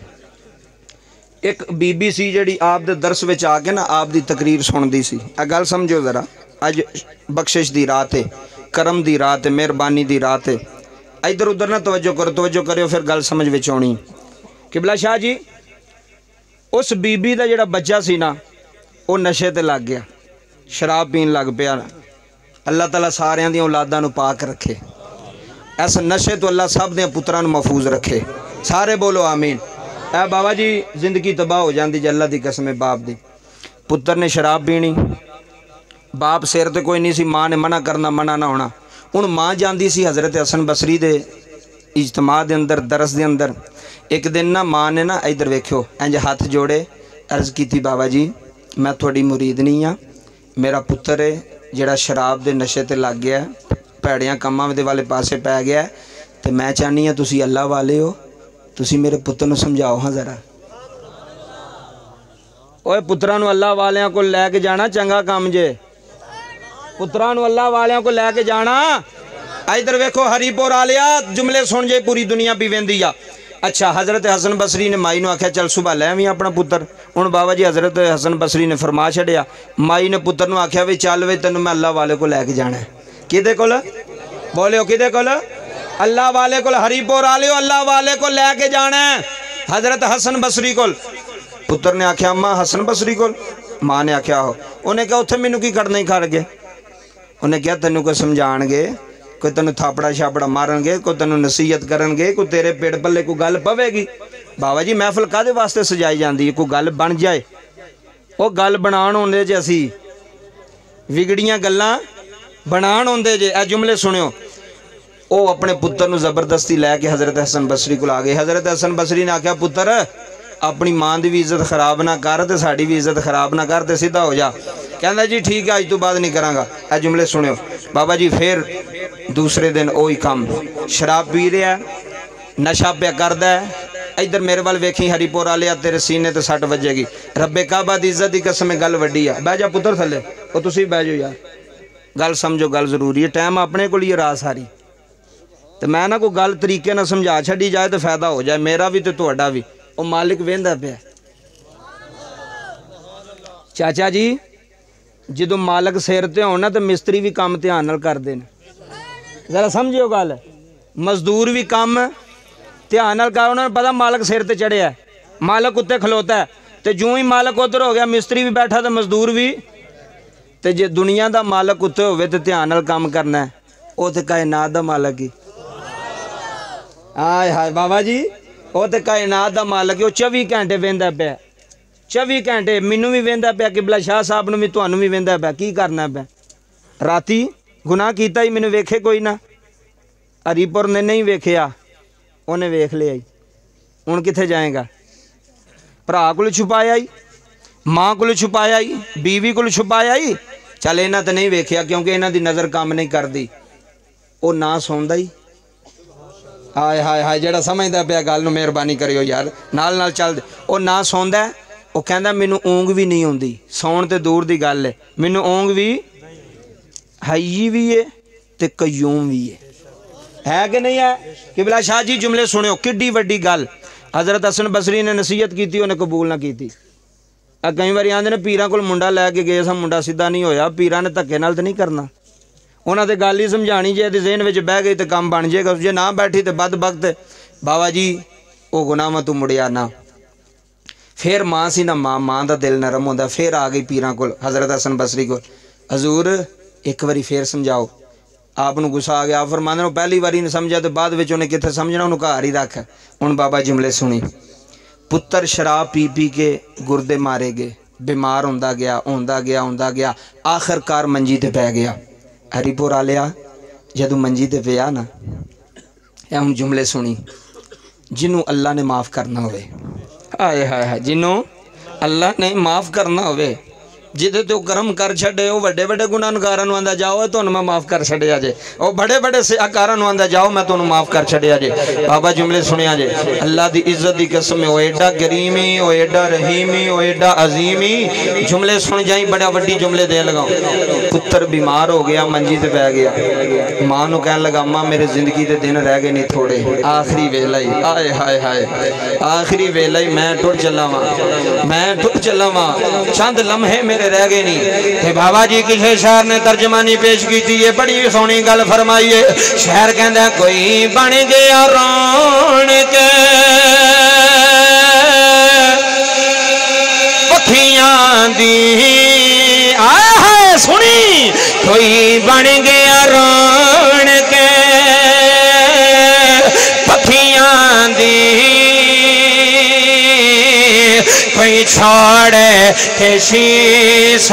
एक बीबी सी जिहड़ी आप दे दरस विच आके ना आप दी तकरीर सुनदी सी। आ गल समझो ज़रा, अज बख्शिश दी रात है, करम दी रात है, मेहरबानी दी रात है। इधर उधर ना तवज्जो करो, तवज्जो करियो फिर गल समझ विच आउणी। किबला शाह जी उस बीबी दा जिहड़ा बच्चा सी ना, वो नशे ते लग गया, शराब पीन लग पिया। अल्लाह ताला सारियां दी औलादां नूं पाक रखे, इस नशे तो अल्लाह सब दे पुत्रां नूं महफूज रखे। सारे बोलो आमीन। ऐ बाबा जी जिंदगी तबाह हो जाती जे, अल्लाह दी कसम है। बाप दी पुत्र ने शराब पीनी, बाप सिर ते कोई नहीं सी, माँ ने मना करना, मना ना होना। हुण माँ जांदी सी हज़रत हसन बसरी दे इज्तमा दे अंदर, दरस दे अंदर। एक दिन ना माँ ने ना इधर वेख्यो, इंज हाथ जोड़े अर्ज़ कीती, बाबा जी मैं थोड़ी मुरीद नहीं हाँ, मेरा पुत्र है जिहड़ा शराब दे नशे ते लग गया, भैड़ियां कम्मां दे वाले पासे पै गया, तो मैं चाहनी हाँ तुसी अल्लाह वाले हो, तुसी मेरे पुत्र नूं समझाओ हाँ ज़रा। ओए पुत्रां नूं अल्लाह वालियां को लैके जाना चंगा काम जे, पुत्रां नूं अल्लाह वालियां को लैके जाना। इधर वेखो हरीपुर आलिया जुमले सुन जे, पूरी दुनिया पी वेंदी आ। अच्छा हज़रत हसन बसरी ने माई नूं आख्या चल सुबह लै आवीं अपना पुत्र। हुण बाबा जी हज़रत हसन बसरी ने फरमा छड़िया, माई ने पुत्र नूं आख्या वी चल वे तैनूं मैं अल्लाह वाले को लैके जाना है। किहदे कोल बोलियो, किहदे कोल? अल्लाह वाले को। हरीपुर आलियो अल्लाह वाले को लैके जाना है, हज़रत हसन बसरी को। पुत्र ने आख्या अम्मा हसन बसरी को? माँ ने आख्या हो। उन्हें कहा उत्थे मैनू की करना ही कर गए? उन्हें कहा तैनू कोई समझाणगे, कोई तेन थापड़ा छापड़ा मारनगे, कोई तेन नसीहत करनगे, कोई तेरे पेड़ पल्ले कोई गल पवेगी। बाबा जी महफिल काहदे वास्ते सजाई जाती है? कोई गल बन जाए, वो गल बनाण आउंदे जे, असी विगड़ियां गल्लां बनाण आउंदे जे। ए जुमले सुनियो, वो अपने पुत्र नूं जबरदस्ती लैके हज़रत हसन बसरी को आ गए। हज़रत हसन बसरी ने आख्या पुत्र अपनी माँ की भी इज्जत खराब ना कर, तो साड़ी भी इज्जत खराब ना कर, तो सीधा हो जा। कहना जी ठीक है अज तो बाद नहीं करांगा। ए जुमले सुनियो बाबा जी। फिर दूसरे दिन वही काम, शराब पी रहा है, नशा पिया करदा है। इधर मेरे वाल वेखी हरीपुर वाले, तेरे सीने ते सट वजेगी। रब्बे काबा दी इज्जत की कसम गल वड्डी है। बह जा पुत्र थले, वो तुसी बह जाओ यार, गल समझो, गल जरूरी है। टाइम अपने को ही रात सारी, तो मैं ना कोई गल तरीके ना समझा छड़ी जाए तो फायदा हो जाए, मेरा भी तो तुहाडा भी। वो मालिक वेंदा पिया। चाचा जी जो मालिक सिर ते होना तो मिस्त्री भी काम ध्यान नाल करदे ने, जरा समझियो गल। मजदूर भी काम ध्यान नाल कर, उन्होंने पता मालिक सिर ते चढ़िया, मालिक उत्ते खलोता है, तो जूं ही मालिक उधर हो गया मिस्त्री भी बैठा तो मजदूर भी। तो जे दुनिया का मालिक उत्ते होवे तो ध्यान नाल काम करना है, वो तो कायनात का मालिक ही। हाय हाय बाबा जी, वो तो कायनात का मालिक, वो 24 घंटे वेंदा पिया, 24 घंटे। मैनू भी वेंदा पिया, किबला शाह साहब नूं भी, तुहानूं भी वेंदा पिया। की करना पिया? राती गुनाह कीता ही मैनू वेखे कोई ना, हरीपुर ने नहीं वेखिया, उन्हें वेख लिया। हुण कित्थे जाएगा? भरा को छुपाया ही, माँ को छुपाया ही, बीवी को छुपाया ही। चल इन्हां तो नहीं वेखिया क्योंकि इन्हां दी नज़र काम नहीं करती। वो ना सौंदा ही। हाय हाय हाय जेड़ा समझदा पिया गल नूं मेहरबानी करियो यार, नाल चल। वो ना सौंदा, वो कहंदा मैनूं ऊँग भी नहीं आउंदी। सौण ते दूर दी गल है, मैनूं ऊँग भी हई भी है ते कयूम भी है कि नहीं है? किबला शाह जी जुमले सुनियो, किड्डी वड्डी गल। हज़रत हसन बसरी ने नसीहत की, उन्हें कबूल ना की। कई बार आंदे ने पीरां कोल मुंडा लैके गए सा, मुंडा सीधा नहीं होया। पीरां ने धक्के नाल तो नहीं करना, उन्होंने तो गल ही समझानी। जे ज़हन में बह गई तो काम बन जाएगा, जे ना बैठी तो बद वक्त बाबा जी वो गुनाह में तू मुड़िया ना। फिर माँ सी ना माँ का दिल नरम होंदा। फिर आ गई पीरां कोल, हज़रत हसन बसरी को, हजूर एक बारी फिर समझाओ। आपनों गुस्सा आ गया, फरमाने पहली बारी नहीं समझा तो बाद में उन्हें कितने समझना, उन्होंने घर ही रख। हुण बाबा जुमले सुनी। पुत्र शराब पी पी के गुर्दे मारे गए, बीमार होंदा गया, आखिरकार मंजी ते पै गया। हरीपुर आ लिया जदों मंजी ते पिया ना, हम जुमले सुनी। जिन्हों अल्लाह ने माफ़ करना होवे, हाय हाय हाय, जिन्हों अल्लाह ने माफ़ करना होवे, जिदे तो करम कर छड़े, वो बड़े बड़े गुनाहगारां नूं आंदा जाओ तुहानूं मैं माफ़ कर छड़िया जे। वो बड़े बड़े सियाकारां नूं आंदा जाओ मैं तुहानूं माफ़ कर छड़िया जे। बाबा जुमले सुनिया जे। अल्लाह दी इज्जत दी कसम है, वो एडा करीमी, वो एडा रहीमी, वो एडा अजीमी। जुमले सुन जाई, बड़ा वड्डी जुमले दे लगाओ। पुत्र बीमार हो गया, मंजी ते पै गया। माँ नूं कहन लगा, माँ मेरे जिंदगी दे दिन रह गए नहीं थोड़े, आखिरी वेला ही, हाय हाय हाय, आखिरी वेला ही, मैं टुर चला वा, चंद लम्हे मेरे रह गए नहीं। ते बाबा जी किसी शहर ने तर्जमानी पेश की थी, ये बड़ी सोहनी गल फरमाई है। शहर कहंदा कोई बन गया रौनक पखियां दी, आए सुनी, कोई बन गया रौनक पखियां दी, कोई छोड़े के शीश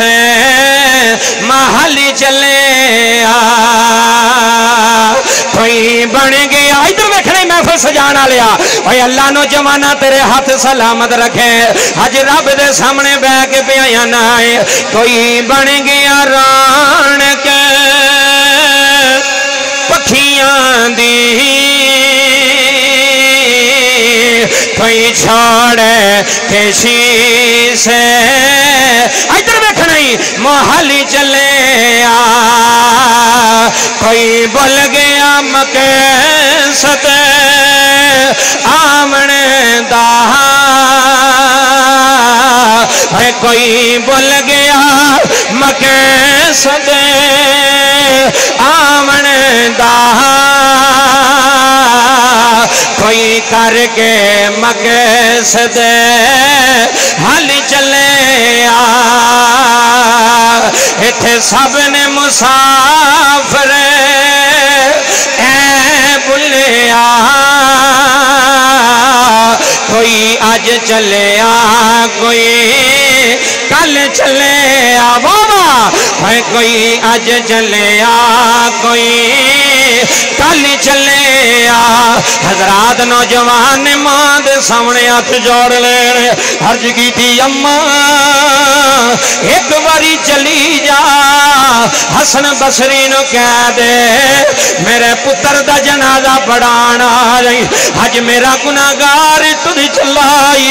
महल चले आ, कोई बन गया। इधर देखने महफिल सजाना लिया, भाई अल्लाह नो जमाना तेरे हाथ सलामत रखे। अज रब दे सामने बह के पिया ना है, कोई बन गया रौनक पखियां दी, कोई छोड़े के शीश, इधर देखना ही महल चले आ, कोई बोल गया मकसद आमने दा, कोई बोल गया मकसद आमने दा, कोई करके मकसद हल चले आ, इत्थे सब ने मुसाफिर ऐ बुलिया, कोई अज चले आ, कोई कल चले आ, बाबा है कोई अज चले आ, कोई कल चले आ। हजरात नौजवान ने मां दे सामने हाथ जोड़ ले, अर्ज की थी अम्मा एक बारी चली जा, हसन बसरी नु कह दे मेरे पुत्र दा जनाजा पढ़ाना आई, अज मेरा गुनाहगार तुझ चलाई,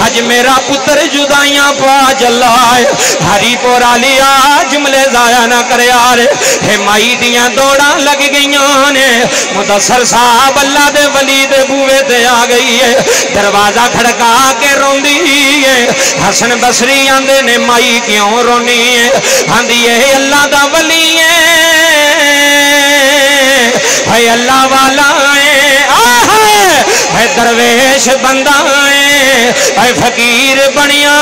अज मेरा पुत्र जुदाइयां पा चलाए। हरीपुर आलिया जुमले जाया ना करे यार, हे माई दियां दौड़ा लग गईयां ने, मुदस्सर साहब अल्लाह दे वली दे बूहे ते आ गई है, दरवाजा खड़का के रोंदी है। हसन बसरी आंदे ने माई क्यों रोनी है, आंदी है अल्लाह दा वली है अल्लाह वाला है दरवेश बंदा है फकीर बनिया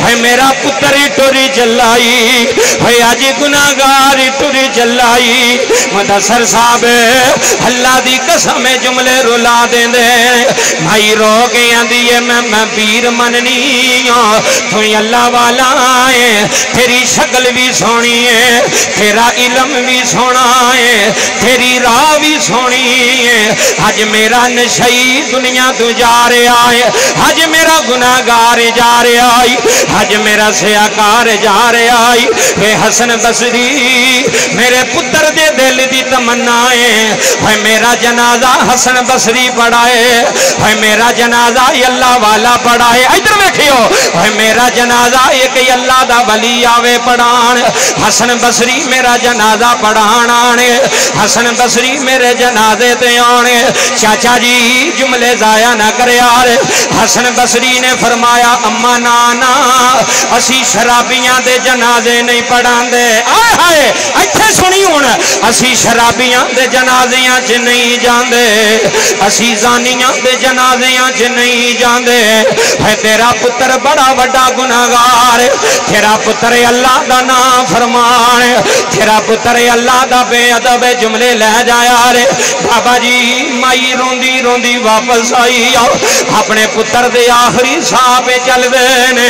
है मेरा पुत्र टुरी चलाई है अज गुनाहगार टुरी चलाई। मुदस्सर साहब अल्लाह दी कसम जुमले रुला देंदे भाई रो के आंदी है मैं पीर मननी तू अल्लाह वाला है, तेरी शक्ल भी सोहनी है, तेरा इलम भी सोहना है, तेरी राह भी सोहनी है, अज मेरा शहीद दुनिया तू जा रहा है, हज मेरा गुनाहगार जा रहा है, हज मेरा सियाकार जा रहा है। वे हसन बसरी मेरे पुत्र दे दिल दी तमन्ना है मेरा जनाजा हसन बसरी पढ़ाए, है मेरा जनाजा अल्लाह वाला पढ़ाए। इधर देखियो, है मेरा जनाजा एक अल्लाह दा वली आवे पढ़ान, हसन बसरी मेरा जनाजा पढ़ान आने, हसन बसरी मेरे जनाजे ते आने। चाचा जी जुमले जाया ना करे यार। हसन बसरी ने फरमाया अम्मा नाना असी शराबियां दे जनाजे नहीं पढ़ांदे। आए हाय इत्थे सुनी हुण, असी शराबियां दे जनाजियां च नहीं जांदे, असी जानियां दे जनाजियां च नहीं जांदे। है तेरा पुत्र बड़ा वड्डा गुनाहगार, तेरा पुत्र अल्लाह दा नाम फरमान, तेरा पुत्र अल्लाह दा बेअदब जुमले ले जाया रे। बाबा जी माई रोंदी रोंदी वापस आई, अपने पुत्र दे आखिरी साह पे चल दे ने।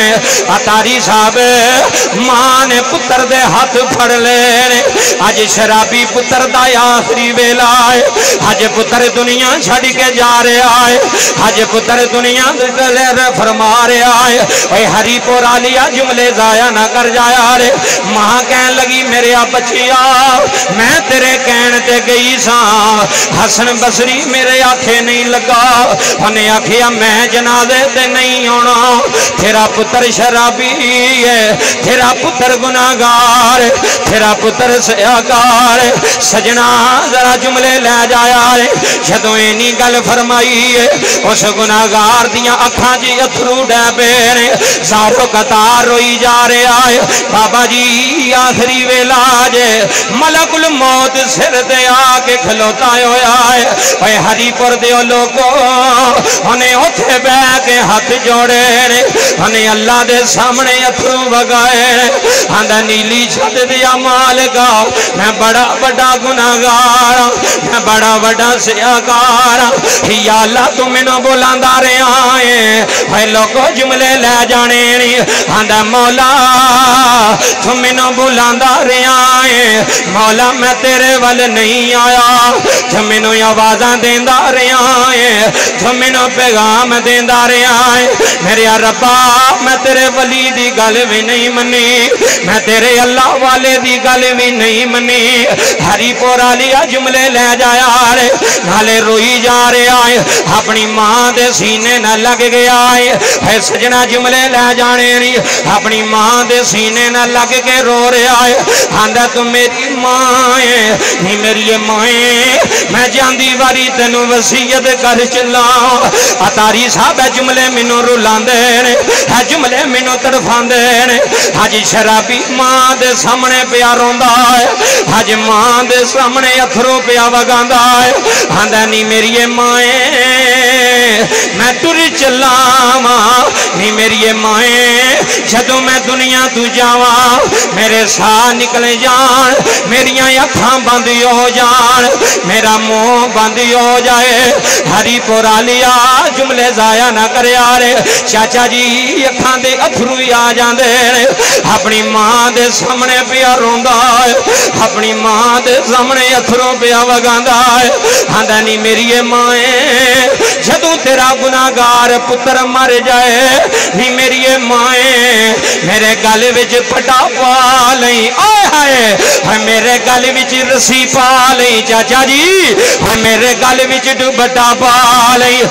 अतारी साहब मां ने पुत्र दे हाथ फड़ ले, अज शराबी पुत्र दा आखिरी वेला है, अज पुत्र दुनिया छड़ के जा रहा है, अज पुत्र दुनिया फरमा रहा है। हरीपुर आलिया जुमले जाया ना कर जाया रे। मां कहन लगी मेरे बच्चिया मैं तेरे कहने ते गई सा, हसन बसरी मेरे आखे नहीं लगा, उन्हें आखिया मैं जनाजे ते नहीं आना, तेरा पुत्र शराबी है, तेरा पुत्र गुनाहगार, तेरा पुत्र सयाकार। सजना जरा जुमले ले जाया रे। जदों इन्नी गल फरमाई है उस गुनाहगार दियां अखां च अथरू डै पे ने, सारो कतार रोई जा रहा है। बाबा जी आखिरी वेला जे मलकुल मौत सिर ते आके खलोता होया है। हरीपुर दे लोगो उन्हें उथे बह के हाथ जोड़े ने, उन्हें अल्लाह दे सामने अथरू वगाए, आंदा नीली छत दिया मालिका मैं बड़ा बड़ा गुनाहगार, मैं बड़ा बड़ा सियाकार, या अल्लाह तू मैनू बुलांदा रहा है। लोगो जुमले ले जाने नहीं, आंदा मौला तू मैनू बुलांदा रहा है, मौला मैं तेरे वल नहीं आया, तू मैनू आवाज़ां देंदा रहा है, तू मैनू पैगाम देंदा रहा है। मेरे रब्बा मैं तेरे वली दी गल भी नहीं मनी, मैं तेरे अल्लाह वाले दी गल भी नहीं मनी। हरीपुर आलिया जुमले ले जाया रे, नाले रोई जा रहा है, अपनी मां दे सीने न लग गया है। सजना जुमले ले जाने नहीं, अपनी मां दे सीने न लग के रो रहा है, आंदा तू मेरी मां है नहीं मेरी मां, मैं जांदी वारी तेनू वसीयत कर चला। अतारी साहब जुमले मैनू रुलांदे ने, जुमले मैनू तड़फांदे ने। अज शराबी मां दे सामने पिया रोंदा है, अज मां दे सामने अथरू पिया वगांदा है, आंदा नी मेरी माए मैं तुर चला नी मेरी माए, जदों मैं दुनिया तू जावा मेरे साह निकल जान, मेरिया अखां बंद हो जान, मेरा मुंह बंद हो जाए। हरीपुर आलिया जुमले जाया ना करे रे। चाचा जी अखां दे अथरू आ जांदे, अपनी मां दे सामने पिया रोंदा है, अपनी मां दे सामने अथरू पिया वगांदा है, आंदा नी मेरी माए जदों तेरा गुनाहगार पुत्र मर जाए नी मेरी माए मेरे गल विच पटा पा लई, आए हाय मेरे गल विच रस्सी पा लई, चाचा जी मेरे गल विच दुपट्टा पा लई,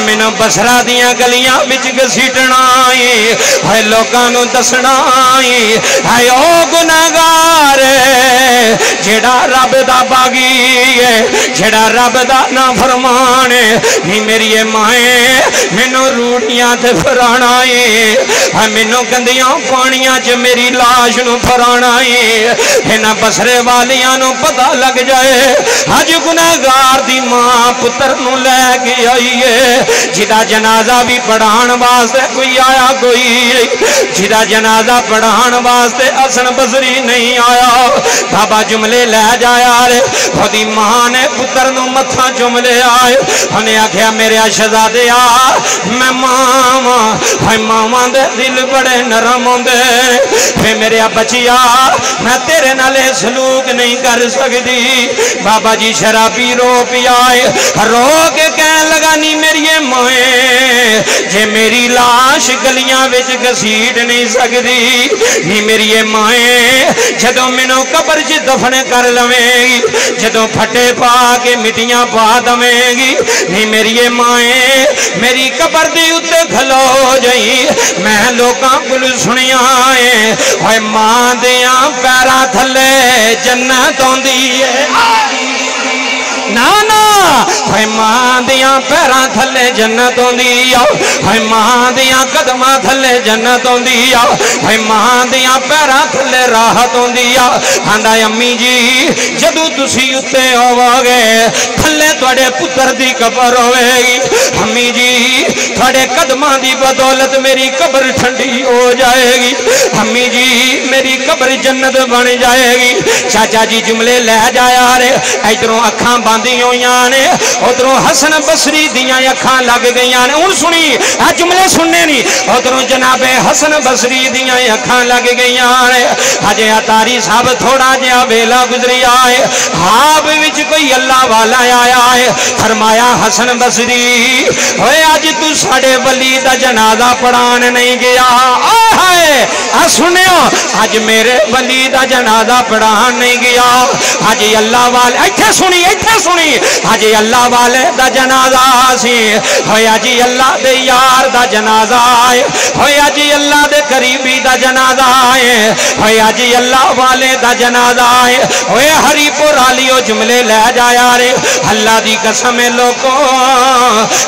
मैनू बसरा दियां गलियां विच घसीटना है, लोकां नू दसना है ओ गुनाहगार जेड़ा रब दा बागी है, जेड़ा रब दा ना फरमान नी मेरी माए मैनू रूड़ियां ते फराना है, मैनू गंदियां पानियां च मेरी लाश नू फराना है। इन्हां बसरे वालियां नू पता लग जाए अज गुनाहगार दी मां पुत्र नू लैके आई है, जिदा जनाजा भी पढ़ाण वास्ते कोई आया कोई नहीं, जिदा जनाजा पढ़ाण वास्ते हसन बसरी नहीं आया। बाबा जुमले ले जाया रे, ओदी मां ने पुत्र नू मत्था चुम लिया, उन्हें आख्या मेरे मेरे शहजादे आ मैं मावा है मावा दे दिल बड़े नरम होंदे फे मेरे बचिया मैं तेरे नाले सलूक नहीं कर सकती बाबा जी शराबी रो पियाए रो के कह लगा नी मेरी माए जे मेरी लाश गलियां विच घसीट नहीं सकती नी मेरी माए जदों मैनू कब्र च दफन कर लवेगी जदों फटे पा के मिट्टियां पा दवेगी नी मेरी माए मेरी कब्र दे उत्ते खलो जाई मैं लोकां कोल सुनिया है मां दियां पैरां थल्ले जन्नत आउंदी है ना ना है मां दियां पैरां थल्ले जन्नत आउंदी है मां दियां कदमां थल्ले जन्नत आउंदी है मां दियां पैरां थल्ले राहत आउंदी आंदा अम्मी जी जदों तुसी उत्ते होवोगे थल्ले तुहाडे पुत्र दी कब्र होवेगी अम्मी जी तुहाडे कदमां दी बदौलत मेरी कब्र ठंडी हो जाएगी अम्मी जी मेरी कब्र जन्नत बन जाएगी चाचा जी जुमले लै जाया रे इधरों अखां बंदी होइयां ने उधरों हसन बसरी दियां अखां लग गईयां ने हुण सुनी आ जुमले सुनने नहीं उधरों जनाबे हसन बसरी दियां अखां लग गईयां ने अजे अतारी साहब थोड़ा जिहा वेला गुजरी आए हाब विच कोई अल्लाह वाला आया है फरमाया हसन बसरी ओए अज तू साडे वली दा जनाजा पढ़ान नहीं गया हाय आ सुनियो अज मेरे वली दा जनाजा पढ़ान नहीं गया अज अल्लाह वाले इत्थे सुनी अज अल्लाह वाले दा जनाजा सी होया जी अल्लाह दे यार दा जनाजा है होया जी अल्लाह दे करीबी दा जनाजा है होया जी अल्लाह वाले दा जनाजा है होए हरीपुर वालियो जुमले ले जाया रे अल्लाह दी कसम लोको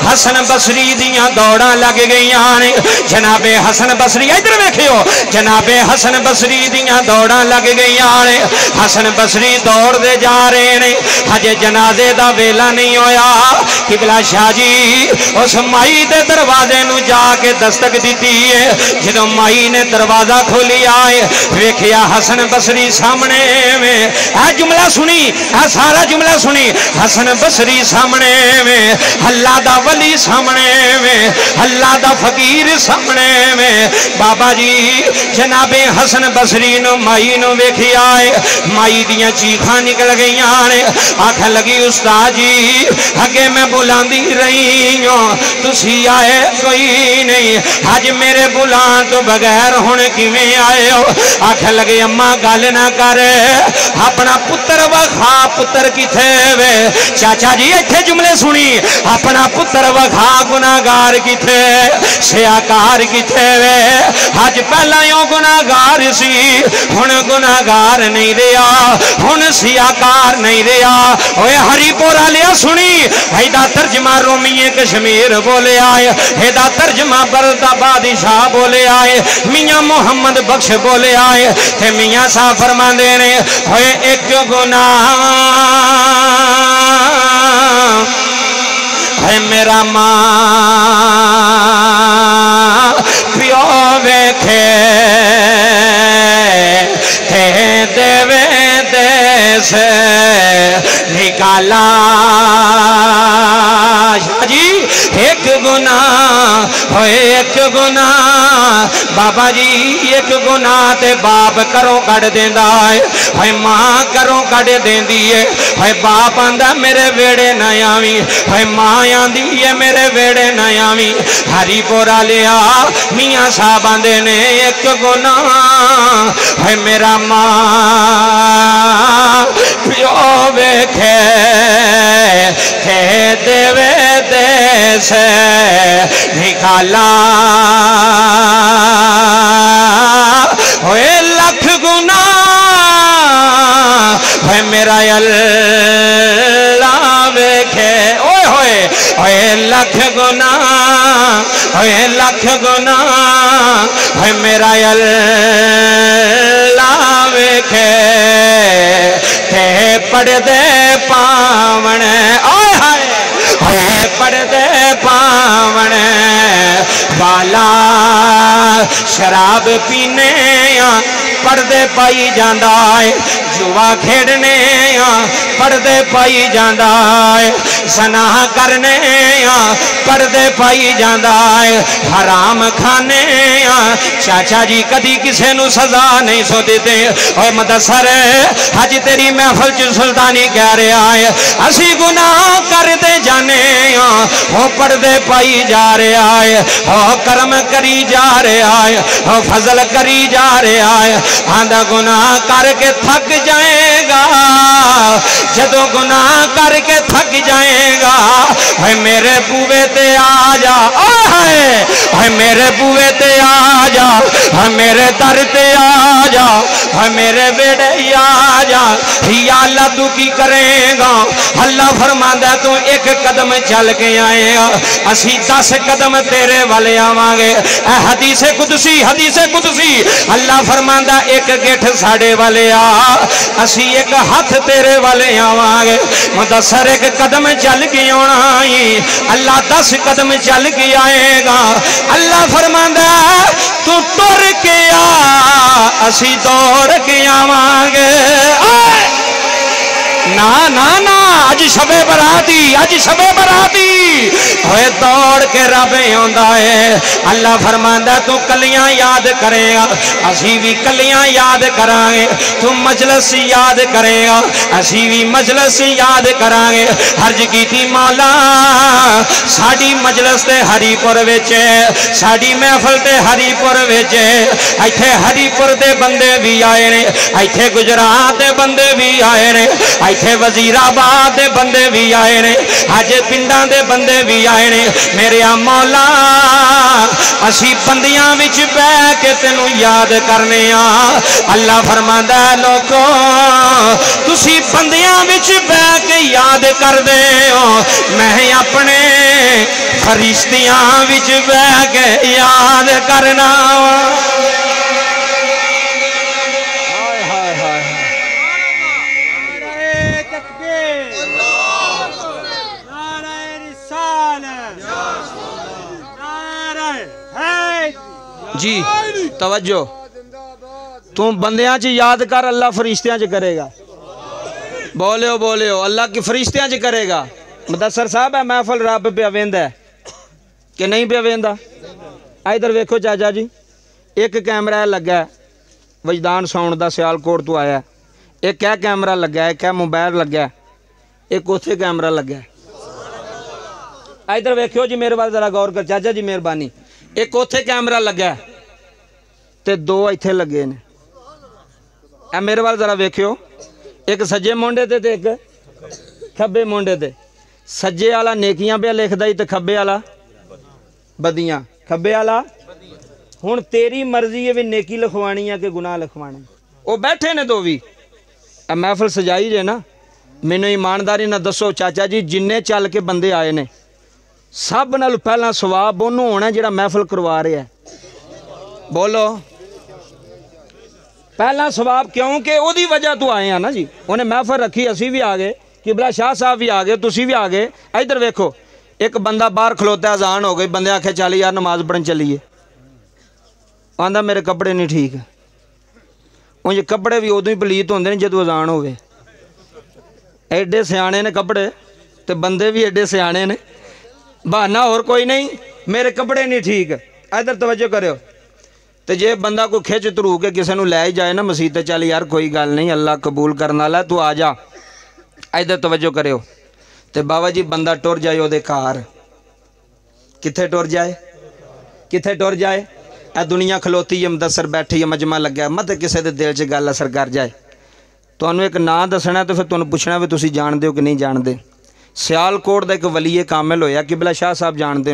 हसन बसरी दियां दौड़ां लग गईयां ने जनाबे हसन बसरी इधर वेखियो जनाबे हसन बसरी दियां दौड़ां लग गईयां ने हसन बसरी दौड़ दे जा रहे ने अजे जनाजे दा वेला नहीं होया किबला शाह जी उस माई दे दरवाजे नू जाके दस्तक दी है जदों माई ने दरवाजा खोलिया है वेखिया हसन बसरी सामने में आ जुमला सुनी आ सारा जुमला सुनी हसन बसरी सामने में अल्लाह दा वली सामने में अल्लाह दा फकीर सामने में बाबा जी जनाबे हसन बसरी नो माई नो वेखिया है माई दियां चीखां निकल गईयां ने आख लगी उस्ताद जी अगे मैं बुलांदी रही हूं तुसी आए कोई नहीं अज मेरे बुलान तो बगैर हुण किवें आए हो आख लगे अम्मा गल ना कर अपना पुत्र वखा पुत्र किथे वे चाचा जी इत्थे जुमले सुनी अपना पुत्र वखा गुनाहगार किथे सियाकार किथे वे अज पहला यो गुनाहगार सी हुण गुनाहगार नहीं रहा हुण सियाकार नहीं रहा ओए हरीपुर वालिया सुनी एदा तर्जमा रोमीए कश्मीर बोले आए एदा तर्जमा बरदा बादशाह बोले आए मियां मोहम्मद बख्श बोले आए ते मियां साहब फरमांदे ने ओए एक गुनाह है मेरा मां पियो वेखे ते देवे देश निकाला जी एक गुनाह हो एक गुनाह बाबा जी एक गुनाह ते बाप करों कट देंदा है मां करों कट देंदी है बाप आंदा मेरे वेड़े ना आवी है मां आंदी है मेरे वेड़े ना आवी हरीपुर वालिया मियां साहब आंदे ने एक गुनाह है मेरा मां पियो वेखे थे देवे देश निकाला होए लख गुना है मेरा अल्लाह वेखे ओए होए होए लख गुना होए लख गुना है मेरा अल्लाह वेखे थे पढ़दे पावण ओए हाय पढ़दे पावण वाला शराब पीने پردے پائی جاندا ہے جوا کھیڈنے پردے پائی جاندا ہے زنا کرنے پردے پائی جاندا ہے حرام کھانے چاچا جی کدی کسے نو سزا نہیں سو دیتے اوے مدثر حج تیری محفل چ سلطانی کہہ رہا ہے اسی گناہ کرتے جانے ہو پردے پائی جا رہا ہے ہو کرم کری جا رہا ہے ہو فضل کری جا رہا ہے آندہ گناہ کر کے تھک جائے گا جدو گناہ کر کے تھک جائے گا اے میرے بوے تے آ جا اے میرے بوے تے آ جا اے میرے در تے آ جا اے میرے بیڑے آ جا یا اللہ تو کی کرے گا اللہ فرماندا تو ایک قدم چل کے آئے گا اسی 10 قدم تیرے والے آواں گے اے حدیث قدسی اللہ فرماندا ایک گٹھ ساڑے والے آ اسی ایک ہاتھ تیرے والے آواں گے مدثر ایک قدم چل کے آنا ہی اللہ 10 قدم چل کے آئے گا اللہ فرماندا تو ٹر کے آ اسی دوڑ کے آواں گے نا نا نا اج شب براتی ہوئے دوڑ کے رب ہوندا ہے اللہ فرماندا تو کلیاں یاد کرے گا اسی بھی کلیاں یاد کران گے تو مجلس یاد کرے گا اسی بھی مجلس یاد کران گے عرض کیتی مولا ساڈی مجلس تے ہری پور وچ ساڈی محفل تے ہری پور وچ ایتھے ہری پور دے بندے بھی آئے نے ایتھے گجرات دے بندے بھی آئے نے ایتھے وزیر آباد دے بندے بھی آئے نے اج پنڈاں دے بندے بھی آئے نے میرے مولا اسی بندیاں وچ بیٹھ کے تینوں یاد کرنے اللہ فرماندا ہے لوگو تسی بندیاں وچ بیٹھ کے یاد کر دے ہو میں اپنے فرشتیاں وچ بیٹھ کے یاد کرنا جی توجہ تم بندیاں چ یاد کر اللہ فرشتیاں چ کرے گا بولیو اللہ کی فرشتیاں چ کرے گا مدثر صاحب ہے محفل رب پہ ویندا ہے کہ نہیں پہ ویندا ادھر ویکھو چاچا جی ایک کیمرہ لگا ہے وجدان ساؤنڈ دا سیالکوٹ تو آیا ہے ایک کیمرہ لگا ہے ایک موبائل لگا ہے ایک اوتھے کیمرہ لگا ہے ادھر ویکھو جی میرے وال ذرا غور کر چاچا جی مہربانی ایک اوتھے کیمرہ لگا ہے تے 2 ایتھے لگے نے اے میرے وال ذرا ویکھو ایک سجے مونڈے تے ایک کھبے مونڈے تے سجے والا نیکیاں پہ لکھدا ہی تے کھبے والا بدیاں کھبے والا ہن تیری مرضی ہے وی نیکی لکھوانی ہے کہ گناہ لکھوانا او بیٹھے نے دو بھی اے محفل سجائی جے نا مینوں ایمانداری نہ دسو چاچا جی جننے چل کے بندے آئے نے سب نال پہلا ثواب انہوں ہونا جڑا محفل کروا رہا ہے بولو پہلا ثواب کیوں کہ او دی وجہ تو آئے ہیں نا جی انہیں محفل رکھی اسی بھی آگے قبلہ شاہ صاحب بھی آگے تسی بھی آگے ادھر ویکھو ایک بندہ باہر کھلوتا ہے اذان ہو گئی بندے آکھے چل یار نماز پڑھن چلیے آندا میرے کپڑے نہیں ٹھیک ان یہ کپڑے بھی ادوں ہی پلیت ہوندے نے جدوں اذان ہوئے ایڈے سیانے نے کپڑے تے بندے بھی ایڈے سیانے نے بہانا اور کوئی نہیں میرے کپڑے نہیں ٹھیک ادھر توجہ کرو تو جے بندہ کو کھچ ترو کے کسی نو لے ہی جائے نا مسیح چل یار کوئی گل نہیں اللہ قبول کرنا والا تو آ جا ادھر توجہ کرو تو بابا جی بندہ ٹر جائے وہ گھر کتنے ٹر جائے اے دنیا کھلوتی ہے مدثر بیٹھی ہے مجمع لگا مت کسی دے دل چ گل اثر کر جائے تمہیں ایک نام دسنا تو پھر تمہیں پوچھنا بھی تسی جان دے ہو کہ نہیں جان دے سیالکوٹ دا ایک ولی کامل ہویا قبلہ شاہ صاحب جان دے